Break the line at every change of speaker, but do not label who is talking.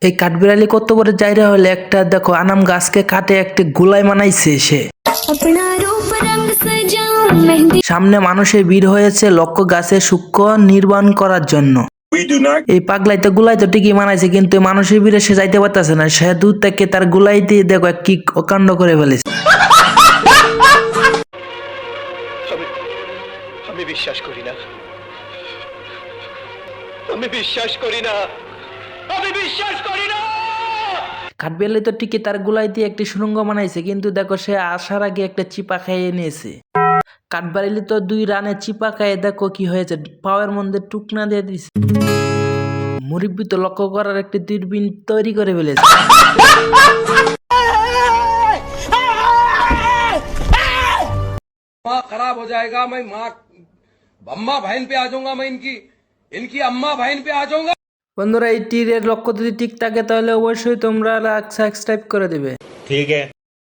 এই কাঠবিড়ালি কত বড় জায়গা হলে একটা দেখো আনাম গাছকে কাটে একটা গোলাই বানাইছে সে। সামনে মানুষের ভিড় হয়েছে লক্ষ্য গাছের সূক্ষ্ম নির্মাণ করার জন্য। এই পাগলাই তো গুলাই তো ঠিকই মানাইছে, কিন্তু মানুষের ভিড়ে সে যাইতে পারতেছে না। সে দূর থেকে তার গুলাই দিয়ে দেখো কি অকাণ্ড করে ফেলেছে।
আমি বিশ্বাস করি না, আমি বিশ্বাস করি না, আমি বিশ্বাস করি না।
কাঠবিড়ালি তো ঠিকই তার গুলাই দিয়ে একটি সুড়ঙ্গ বানাইছে, কিন্তু দেখো সে আসার আগে একটা চিপা খাইয়ে নিয়েছে। কাঠবিড়ালি তো 2 রানে চিপা খাইয়ে দেখো কি হয়েছে, পায়ের মধ্যে টুকনা দিয়ে দিছে। মুরব্বি তো লক্ষ্য করার একটি দূরবীন তৈরি করে ফেলেছে।
माँ खराब हो जाएगा, मैं माँ अम्मा बहन पे आ जाऊंगा, मैं इनकी अम्मा बहन पे आ जाऊंगा।
বন্ধুরা, এই তীরের লক্ষ্য যদি ঠিক থাকে তাহলে অবশ্যই তোমরা সাবস্ক্রাইব করে দিবে।
ठीक है।